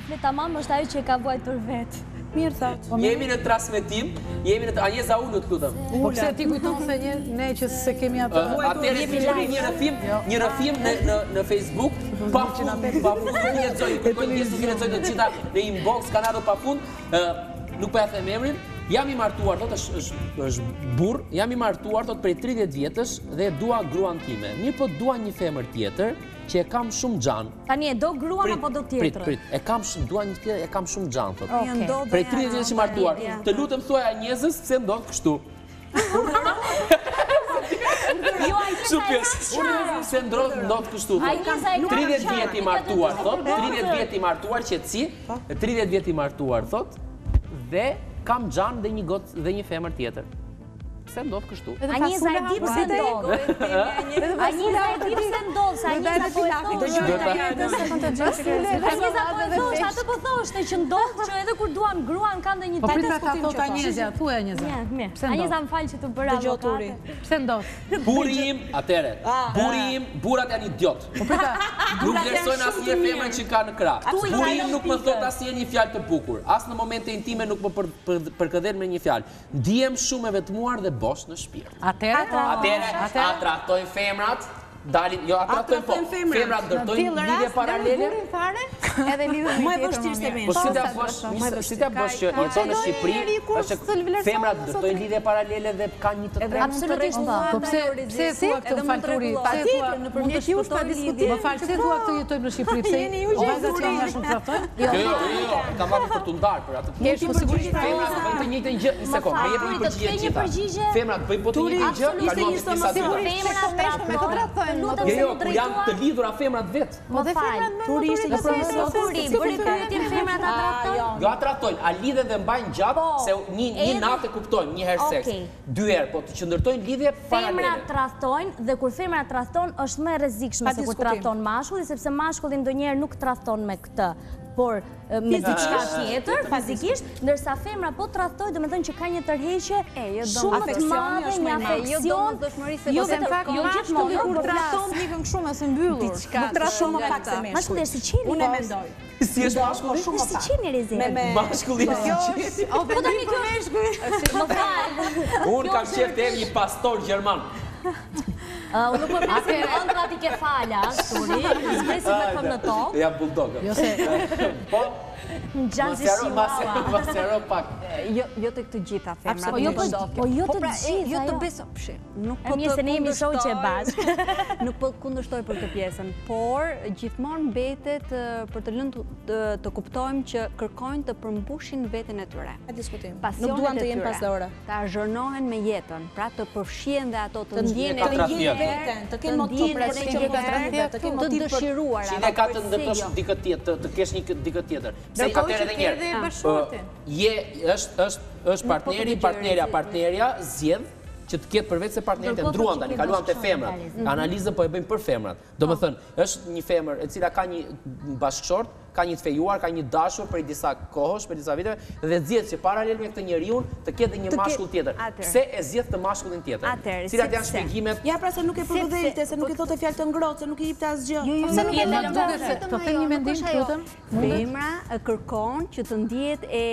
flet tamam, është ajo që e ka vuajt për vetë. Mirë thot. Jemi në transmetim, Anjeza unë të lutem. Po pse ti kujton se ne që se kemi atë. Atëherë kemi një rrëfim në Facebook, kujtoj njerëzit që lexojnë të gjitha në inbox, kanale pafund, nuk po ja them emrin. Jam i martuar, thot është burr, jam i martuar thot prej 30 vjetësh dhe dua gruan time. Mirë po dua një femër tjetër që e kam shumë xhan. Tani e do gruan apo do tjetrën? Prit, dua një tjetër, e kam shumë xhan thot. Prej 30 vjetësh i martuar. Të lutem thuaj Anjezës pse ndodh kështu. Se ndodh kështu. 30 vjet i martuar thot, 30 vjet i martuar qetësi, 30 vjet i martuar thot dhe kam xhan dhe një femër tjetër. Pse ndodh kështu? Anjeza e di pse ndodh. Anjeza e di pse ndodh, sa Anjeza po thosh, atë po thoshte që ndodh që edhe kur duan gruan kanë ndonjë tjetër. Po prit ta thot Anjeza, thuaj Anjeza. Mirë. Anjeza më fal që të bëra avokate. Pse ndodh? Burri im, atëre. Burrat janë idiot. Nuk vlerësojnë asnjë femër që ka në krah. Burri im nuk më thot asnjë fjalë të bukur. As në momente intime nuk më përkëdhen me një fjalë. Ndihem shumë e vetmuar dhe bosh në shpirt. Atëre, a trahtojnë femrat? Jo, a trahtojnë femrat ndërtojnë lidhje paralele? Edhe lidhje më e vështirë se po si ta bësh që jeton në Shqipëri, femrat ndërtojnë lidhje paralele dhe kanë një të tretë? Absolutisht. Po pse thua këtë falturi? Patjetër, nëpërmjet jush pa diskutim. Më fal, pse thua këtë jetojmë në Shqipëri? Pse vajzat që janë shumë trahtojnë? Jo, kam marrë për të ndarë për atë. Kesh po sigurisht femrat bëjnë të njëjtën gjë. Një sekondë, më jepni një përgjigje. Femrat bëjnë po të njëjtën gjë, kaluam disa ditë. Jo, kur janë të lidhura femrat vet. Më fal. Turistë që bëri pyetjen femrat ata trahtojnë? Jo, ata trahtojnë, a lidhen dhe mbajnë gjatë se një natë e kuptojnë, një herë seks, dy herë, po që ndërtojnë lidhje paralele. Femrat trahtojnë dhe kur femra trahton është më e rrezikshme se kur trahton mashkulli, sepse mashkulli ndonjëherë nuk trahton me këtë, por me diçka tjetër fizikisht, ndërsa femra po trahtojnë, domethënë që ka një tërheqje shumë të madhe, një afeksion, jo vetëm mashkulli kur trahton nikën shumë se mbyllur. Nuk trahton më pak se meshkulli. Mashkulli është si qeni. Unë e mendoj. Si është mashkulli? Është si qeni Rezet. Mashkulli është si qeni. Po tani kjo është. Më fal. Unë kam qef të një pastor gjerman. Unë nuk më presim ëndrat i kefala, Turi, zbresim me këm në tokë. Ja bulldogë. Jo se... Po? Gjanë si shiuala. Masero pak. Jo të këtë gjitha femra. Po jo të gjitha, jo të beso pëshi. Nuk po të kundështoj. Nuk po të kundështoj për të pjesën, por gjithmonë mbetet për të lënë të kuptojmë që kërkojnë të përmbushin veten e tyre. Nuk duan të jenë pasdore. Ta zhërnohen me jetën, pra të përfshien dhe ato të ndjenë veten, të kenë motiv për të dëshiruara. Si ne ka të ndërtosh dikë tjetër, të kesh një dikë tjetër. Se atëherë edhe një është partnerja zgjedh që të ketë përveç se partnerit e ndruan tani, kaluam te femrat. Analizën po e bëjmë për femrat. Domethënë, është një femër e cila ka një bashkëshort, ka një të fejuar, ka një dashur për disa kohësh, për disa viteve dhe zgjedh që paralel me këtë njeriu të ketë një mashkull tjetër. Pse e zgjedh të mashkullin tjetër? Cilat janë shpjegimet? Ja, pra se nuk e përvëdhelte, se nuk e thotë fjalë të ngrohtë, se nuk i jepte asgjë. Se nuk e duket se të them një mendim lutem. Femra kërkon që të ndihet e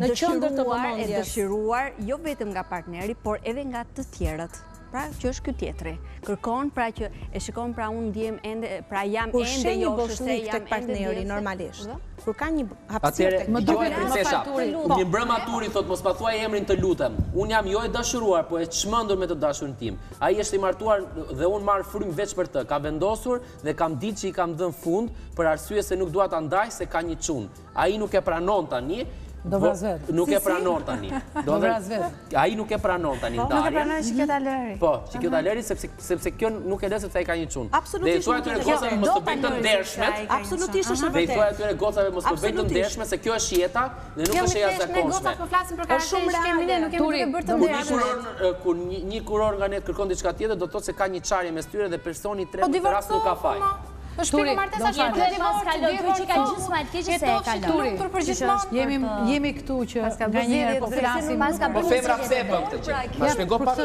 dëshiruar jo vetëm nga partneri, por edhe nga të tjerët. Pra që është ky tjetri. Kërkon pra që e shikon pra unë ndjem ende, pra jam ende jo se jam partneri normalisht. Kur ka një hapësirë tek princesha. Një mbrëmaturi thot mos pa thuaj emrin të lutem. Unë jam jo e dashuruar, po e çmendur me të dashurin tim. Ai është i martuar dhe unë marr frymë veç për të. Ka vendosur dhe kam ditë që i kam dhënë fund për arsye se nuk dua ta ndaj se ka një çun. Ai nuk e pranon tani. Do vras vet. Nuk e pranon tani. Do vras vet. Ai nuk e pranon tani ndarjen. Nuk e pranon që kjo ta lëri. Po, që kjo ta lëri sepse kjo nuk e lë sepse ai ka një çun. Absolutisht. Dhe thua atyre gocave mos të bëjnë të ndershmet. Absolutisht është vërtet. Dhe thua atyre gocave mos të bëjnë të ndershme se kjo është jeta dhe nuk është jashtëzakonshme. Po flasim për karakterin që kemi ne, nuk kemi të bërë të ndershme. Kur një kuror nga ne kërkon diçka tjetër, do të thotë se ka një çarje mes tyre dhe personi i tretë rast nuk ka faj. Të shpikë martesa shpikë dhe mas kalon, të që ka gjithë smajt keqë se e kalon. Për përgjithmonë. Jemi këtu që nga njerë po flasim. Po femra pse e bëm këtë gjë? Ma shpjego pak.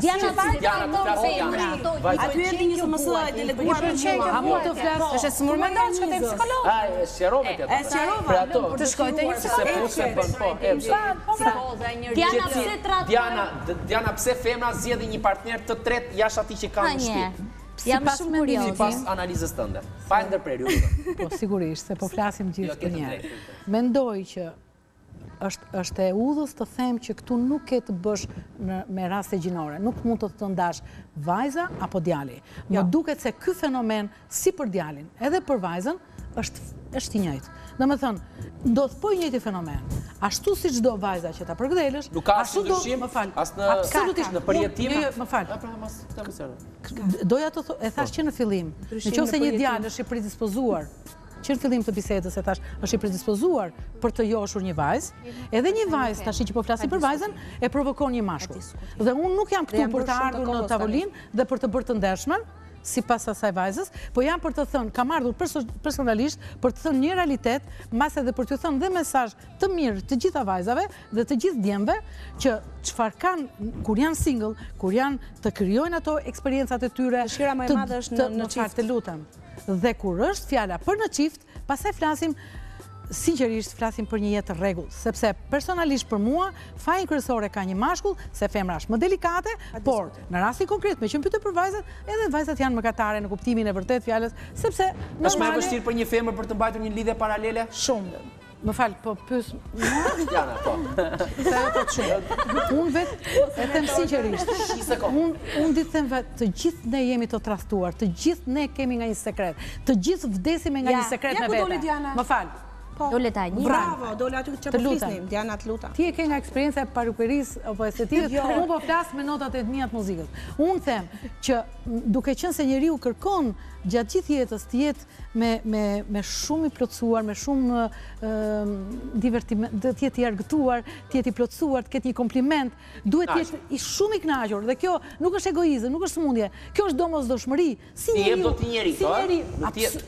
Diana, aty erdhi një mësues e deleguar A mund të flas? Është smur më ndonë që të psikolog. Ai, e sqarove ti atë. E sqarova. Për ato. Të shkoj te një psikolog. Se bën po. Diana, pse femra zgjedhin një partner të tretë jashtë atij që kanë në shtëpi? Jam shumë kurioze. Sipas analizës tënde. Pa ndërprerje. Po sigurisht, se po flasim gjithë të njerë. Mendoj që është e udhës të them që këtu nuk ke të bësh me raste gjinore. Nuk mund të ndash vajza apo djali. Më duket se ky fenomen si për djalin edhe për vajzën është i njëjtë. Do me thënë, ndodh po i njëjti fenomen. Ashtu si çdo vajza që ta përgdhelësh, ashtu do më fal. Absolutisht në përjetim. Më fal. Doja të e thash që në fillim, nëse një djalë është i predispozuar, që në fillim të bisedës e thash, është i predispozuar për të joshur një vajzë, edhe një vajzë tash që po flasim për vajzën, e provokon një mashkull. Dhe unë nuk jam këtu për të ardhur në tavolinë dhe për të bërë të ndershmen, si pas asaj vajzës, po jam për të thënë, kam ardhur personalisht për të thënë një realitet, mas edhe për të thënë dhe mesazh të mirë të gjitha vajzave dhe të gjithë djemve, që çfarë kanë kur janë single, kur janë të krijojnë ato eksperiencat e tyre, dëshira më e madhe është në çift. Të lutem. Dhe kur është fjala për në çift, pastaj flasim sinqerisht flasim për një jetë rregull, sepse personalisht për mua faji kryesor ka një mashkull, se femra është më delikate, por në rastin konkret me që pyet për vajzat, edhe vajzat janë mëkatare në kuptimin e vërtet fjalës, sepse është më e vështirë për një femër për të mbajtur një lidhje paralele? Shumë. Më fal, po pyes Diana, po. Se ato shumë. Unë vetë e them sinqerisht. Unë di të them vetë, të gjithë ne jemi të tradhtuar, të gjithë ne kemi nga një sekret, të gjithë vdesim nga një sekret me vete. Më fal. Dole ta një. Bravo, dole aty që po flisnim, Diana, të lutem. Ti e ke nga eksperjenca e parukerisë apo estetikës, unë po flas me notat e mia të muzikës. Unë them që duke qenë se njeriu kërkon gjatë gjithë jetës të jetë me shumë i plotësuar, me shumë divertiment, të jetë i argëtuar, të jetë i plotësuar, të ketë një kompliment, duhet të jetë i shumë i kënaqur dhe kjo nuk është egoizëm, nuk është smundje. Kjo është domosdoshmëri. Si njeriu,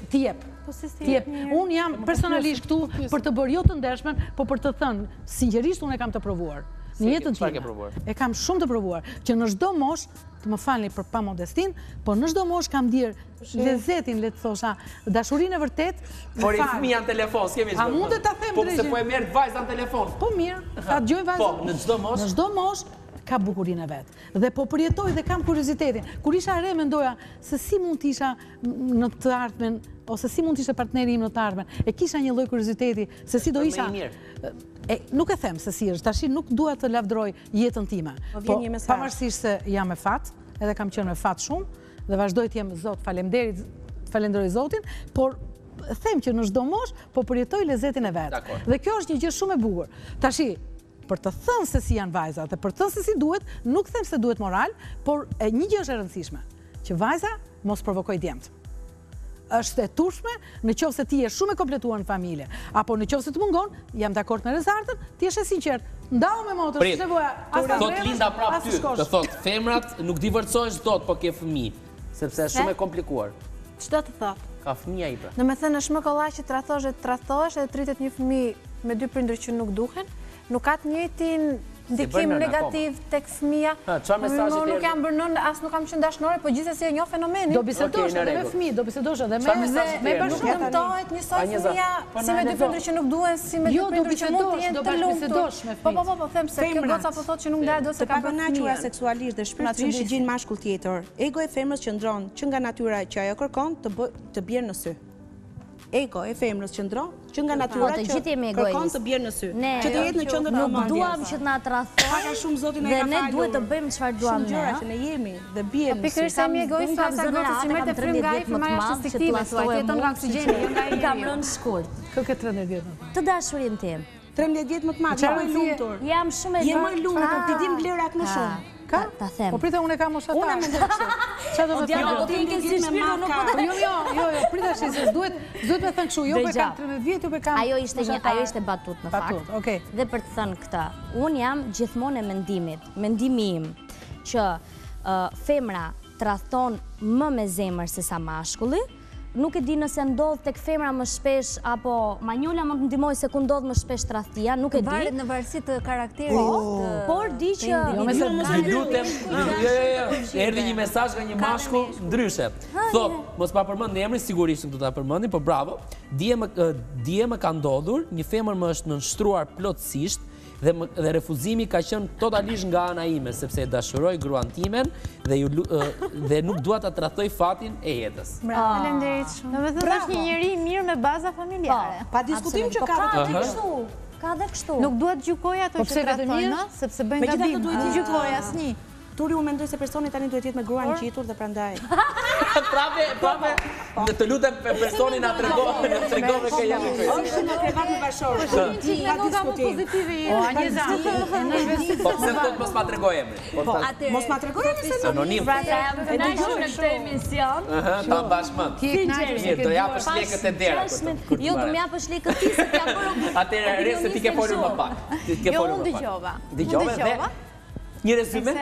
ti jep. Unë jam personalisht këtu për të bërë jo të ndershmen, po për të thënë, sinqerisht unë e kam të provuar. Në jetën time. E kam shumë të provuar, që në çdo moshë, të më falni për pa modestin, po në çdo moshë kam dirë lezetin, le të thosha, dashurinë e vërtet. Por i fëmija në telefon, s'kemi çfarë. A mund të ta them drejtë? Po se po e merr vajza në telefon. Po mirë, ta dëgjoj vajzën. Po, në çdo moshë. Në çdo moshë ka bukurinë e vet. Dhe po përjetoj dhe kam kuriozitetin. Kur isha re mendoja se si mund të isha në të ardhmen ose si mund të ishte partneri im në të ardhmen. E kisha një lloj kurioziteti se si do isha. Nuk e them se si është, tash nuk dua të lavdroj jetën time. Po pavarësisht se jam me fat, edhe kam qenë me fat shumë dhe vazhdoj të jem Zot, falenderoj Zotin, por them që në çdo moshë po përjetoj lezetin e vet. Dhe kjo është një gjë shumë e bukur. Tashi për të thënë se si janë vajzat dhe për të thënë se si duhet, nuk them se duhet moral, por një gjë është e rëndësishme, që vajza mos provokoj djemt. Është e turshme, në qoftë se ti je shumë e kompletuar në familje, apo në qoftë se të mungon, jam dakord me Rezartën, ti je sinqert. Ndau me motër, s'e voja. Thot Linda prap ty, të thot, femrat nuk divorcohesh dot po ke fëmijë, sepse është shumë e komplikuar. Ç'do të thot? Ka fëmija i pra. Domethënë është më kollaj që tradhosh edhe tritet një fëmijë me dy prindër që nuk duhen, nuk ka të njëjtin ndikim negativ tek fëmia. Unë nuk jam bërë as nuk kam qenë dashnore, po gjithsesi e njoh fenomenin. Do bisedosh edhe me fëmijë, do bisedosh edhe me bashkë. Nuk dëmtohet njësoj fëmia si me dy prindër që nuk duhen, si me dy prindër që mund të jenë të lumtur. Po, them se kjo goca po thotë që nuk ndahet dot se ka kënaqura seksualisht dhe shpirtërisht gjin mashkull tjetër. Ego e femrës qëndron që nga natyra që ajo kërkon të bjerë në sy. Ego e femrës qëndron që nga natyra që kërkon të bjerë në sy. Që të jetë në qendër të nuk duam që të na tradhtojnë. Dhe ne duhet të bëjmë çfarë duam ne. Gjëra që ne jemi dhe bien. Pikërisht sa mi egoist sa gocë që merrte frym nga ai fëmia është instinktive, thuaj, jeton nga oksigjeni, jo nga i kam rënë shkurt. Kë ke 13 vjet? Të dashurin tim. 13 vjet më të madh, jam më i lumtur. Jam shumë e lumtur. Jam më i lumtur, ti di mblerat më shumë. Ka? Ta them. Po prita unë kam moshatar. Unë mendoj kështu. Çfarë do të thotë? Do të ikën si shpirti, nuk po të. Jo, prita se duhet me thënë kështu, jo pe kam 13 vjet, jo pe kam. Ajo ishte batut në fakt. Batut, okay. Dhe për të thënë këtë, unë jam gjithmonë e mendimi im që femra tradhton më me zemër se sa mashkulli, nuk e di nëse ndodh tek femra më shpesh, apo Manjola më ndihmoj se ku ndodh më shpesh tradhtia, nuk e di. Varet në varësi të karakterit. Por di që... Erdhi një mesazh nga një mashkull ndryshe. Thot, mos pa përmend emrin, sigurisht do ta përmendim, po bravo. Dje më ka ndodhur, një femër më është nënshtruar plotësisht dhe refuzimi ka qenë totalisht nga ana ime, sepse e dashuroj gruan timen dhe nuk dua ta tradhtoj fatin e jetës. Faleminderit shumë. Domethënë është një njeri mirë me baza familjare. Pa diskutim që ka dhe kështu. Ka dhe kështu. Nuk duhet gjykoj ato që trajtojnë, sepse bëjnë gabim. Megjithatë duhet të gjykoj asnjë. Turi, unë mendoj se personi tani duhet jetë me gruan gjitur dhe prandaj. Prapë, të lutem personin na tregove që jam këtu. Është në krevat në bashkë. Ka diskutim. O, Anjeza. Po pse thot mos ma tregoj emrin? Mos ma tregoj emrin se anonim. E dëgjoj në këtë emision. Ta mbash mend. Mirë, do japësh lekët e dera. Jo, do më japësh lekët ti se t'ja bërë. Atëherë rresi ti ke folur më pak. Jo, unë dëgjova. Dëgjove dhe një rezume?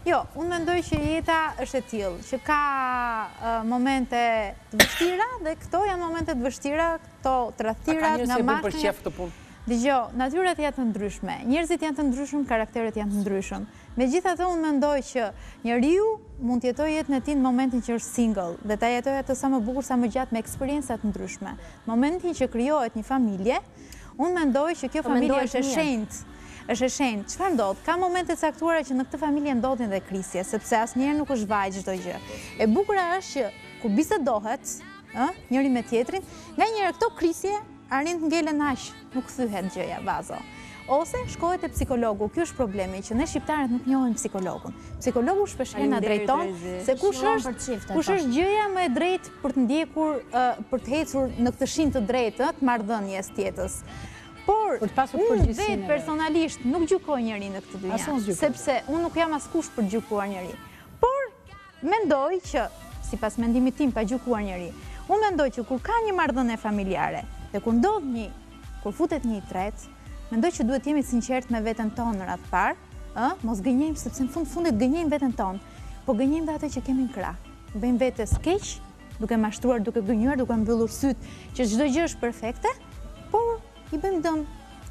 Jo, unë mendoj që jeta është e tillë, që ka momente të vështira dhe këto janë momente të vështira, këto tradhtirat nga mashkull. Dëgjoj, natyrat janë të ndryshme, njerëzit janë të ndryshëm, karakteret janë të ndryshëm. Megjithatë unë mendoj që njeriu mund të jetojë jetën e tij në momentin që është single dhe ta jetojë atë sa më bukur sa më gjatë me eksperienca të ndryshme. Momentin që krijohet një familje, unë mendoj që kjo familje është e shenjtë. Është e shenjtë. Çfarë ndodh? Ka momente caktuara që në këtë familje ndodhin dhe krisje, sepse asnjëherë nuk është vaj çdo gjë. E bukura është që kur bisedohet, njëri me tjetrin, nganjëherë këto krisje arrin të ngelen aq, nuk thyhet gjëja bazo. Ose shkohet te psikologu. Ky është problemi, që ne shqiptarët nuk njohim psikologun. Psikologu shpeshherë na drejton se kush është gjëja më e drejtë për të ndjekur, për të ecur në këtë shinj të drejtë të marrëdhënies tjetës. Por, unë vetë personalisht nuk gjykoj njëri në këtë dynja, sepse unë nuk jam askush për gjykuar njëri. Por, mendoj që, sipas mendimit tim pa gjykuar njëri, unë mendoj që kur ka një marrëdhënie familjare, dhe kur kur futet një i tretë, mendoj që duhet jemi sinqert me veten tonë në radhë parë, mos gënjejmë, sepse në fundit gënjejmë veten tonë, po gënjejmë dhe atë që kemi në krah. Bëjmë vetes keq, duke mashtruar, duke gënjur, duke mbyllur syt që çdo gjë është perfekte, por i bëjmë dëm,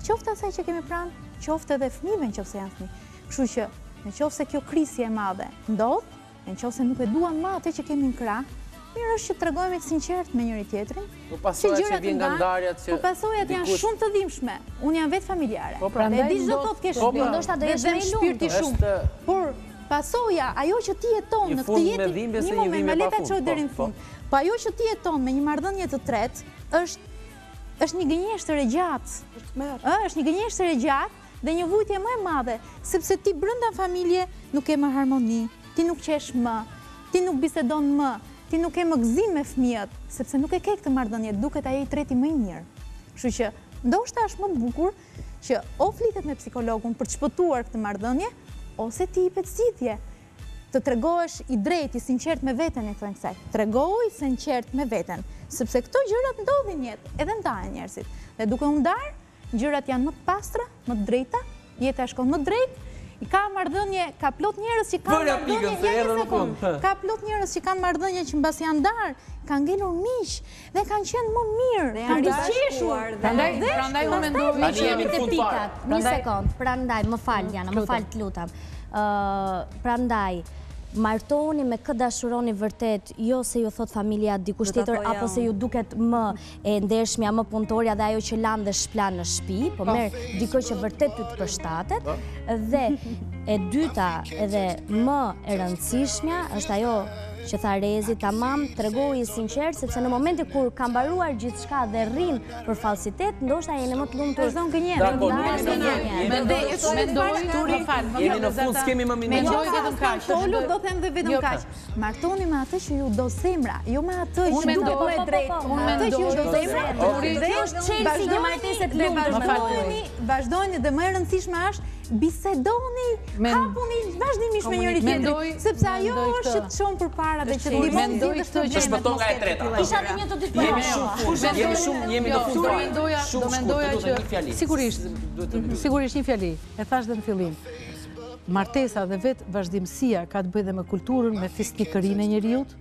qoftë asaj që kemi pranë, qoftë edhe fëmijëve nëse janë fëmijë. Kështu që, nëse kjo krisje e madhe ndodh, nëse nuk e duam më atë që kemi në krah, mirë është që tregojmë sinqert me njëri tjetrin. Po pasojat që vjen nga ndarjat që pasojat janë shumë të dhimbshme. Unë jam vetë familjare. Dhe di çdo thotë kesh, ndoshta do jesh më i shpirti shumë. Por pasoja, ajo që ti jeton në këtë jetë, një moment, ma leta çoj deri në fund. Po ajo që ti jeton me një marrëdhënie të tretë është një gënjeshtër e gjatë. Është një gënjeshtër e gjatë dhe një vujtje më e madhe, sepse ti brenda familje nuk ke më harmoni, ti nuk qesh më, ti nuk bisedon më, ti nuk ke më gëzim me fëmijët, sepse nuk e ke këtë marrëdhënie, duket ai i treti më i mirë. Kështu që ndoshta është më bukur që o flitet me psikologun për të shpëtuar këtë marrëdhënie, ose ti jepet zgjidhje. Të tregohesh i drejtë, i sinqert me veten, i thonë kësaj. Tregohu i sinqert me veten, sepse këto gjërat ndodhin jetë, edhe ndahen njerëzit. Dhe duke u ndarë, gjërat janë më të pastra, më të drejta, jeta shkon më drejt, ka marrëdhënie, ka plot njerëz që ka plot njerëz që kanë marrëdhënie që mbas janë ndarë, kanë ngelur miq dhe kanë qenë më mirë, kanë risqeshur. Prandaj unë mendoj që jemi te pikat. Një sekond, prandaj më fal Jana, më fal të lutem. Prandaj martohuni me këtë dashuroni vërtet, jo se ju thot familja dikush tjetër, apo se ju duket më e ndershmja, më punëtorja dhe ajo që lan dhe shplan në shtëpi, po merr dikë që vërtet ty të përshtatet. Dhe e dyta edhe më e rëndësishmja është ajo që tha Rezi, tamam, tregohu i sinqert, sepse në momentin kur ka mbaruar gjithçka dhe rrin për falsitet, ndoshta jeni më të lumtur. Vazhdon gënjen. Jemi në fund, s'kemi më minuta. Mendoj vetëm kaq. Polu do them dhe vetëm kaq. Martoni me atë që ju do zemra, jo me atë që duket më e drejtë. Atë që ju do zemra, dhe është çelësi një martesë të lumtur. Vazhdoni dhe më e rëndësishme është bisedoni, hapuni vazhdimisht me njëri tjetrin, sepse ajo është që të çon përpara dhe që të ndihmon të shpëton nga e treta. Isha edhe një të dytë parë. Jemi në fund. Do mendoja që sigurisht një fjali, e thash dhe në fillim. Martesa dhe vetë vazhdimësia ka të bëjë dhe me kulturën, me fisnikërinë e njeriut,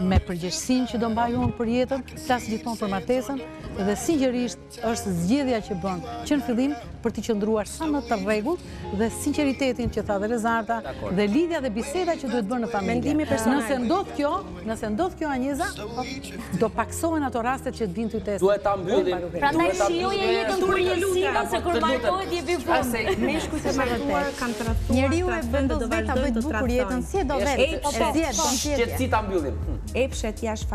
me përgjegjësinë që do mbaj unë për jetën, flas gjithmonë për martesën dhe sinqerisht është zgjedhja që bën që në fillim për të qëndruar sa më të rregullt dhe sinqeritetin që tha dhe Rezarta dhe lidhja dhe biseda që duhet bërë në familje. Nëse ndodh kjo Anjeza, do paksohen ato rastet që të vinë ty testë. Duhet ta mbyllim. Prandaj shijoje jetën kur je single se kur martohet je vi fund. Meshkujt e martuar kanë tradhtuar. Njeriu e vendos vetë ta bëj të bukur jetën, si e do vetë. Qetësi ta mbyllim. Epshet jashtë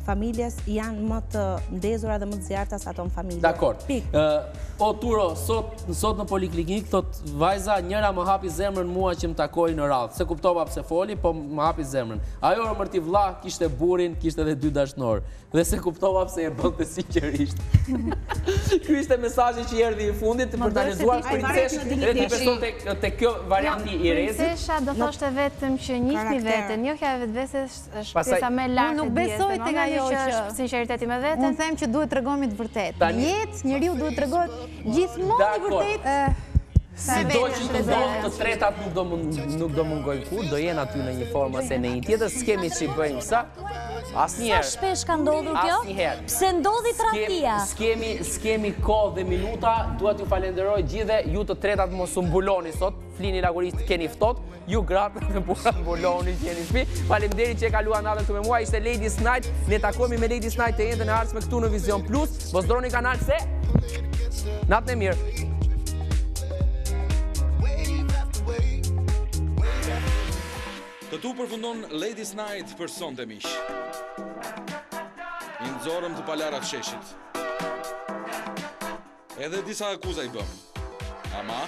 familjes janë më të ndezura dhe më të zjarta se ato në familje. Dakor. O Turo, sot në poliklinik thot vajza njëra më hapi zemrën mua që më takoi në radhë. Se kuptova pse foli, po më hapi zemrën. Ajo mërti vlla kishte burrin, kishte edhe 2 dashnor. Dhe se kuptova pse e bënte sinqerisht. Ky ishte mesazhi që erdhi i fundit për ta lezuar princeshën dhe ti beson te kjo varianti i rrezit. Princesha do thoshte vetëm që njihni veten, njohja e vetvesës është pjesa më e lartë. Nuk besoj tek ajo që është sinqeriteti me veten. Unë them që duhet tregojmë të vërtetë. Në jetë njeriu duhet tregohet gjithmonë i vërtetë. Si do që të ndodhë të tretat nuk do mungojnë kur, do jenë aty në një formë ose në një tjetër, s'kemi që i bëjmë sa. Asnjëherë. Sa shpesh ka ndodhur kjo? Pse ndodhi tradhtia? S'kemi kohë dhe minuta, duhet ju falenderoj gjithë ju të tretat mos u mbuloni sot, flini lagurisht keni ftohtë, ju gratë dhe burra mbuloni që jeni shtëpi. Faleminderit që e kaluan natën këtu me mua, ishte Ladies Night. Ne takohemi me Ladies Night të jetën e ardhshme këtu në Vision Plus. Mos ndroni kanal se natën e mirë. Këtu përfundon Ladies Night për sonte miq. I nxorëm të palarat sheshit. Edhe disa akuza i bëm. Ama,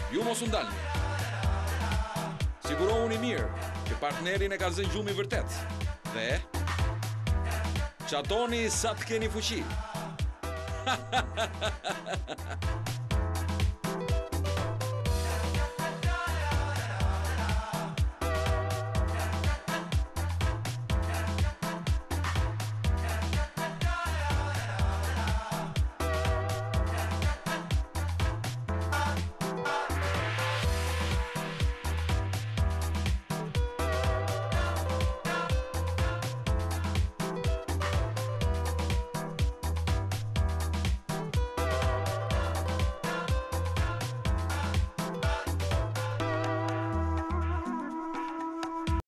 ju mos u ndalni. Sigurohuni mirë që partnerin e ka zënë gjumi vërtet. Dhe çatoni sa të keni fuqi.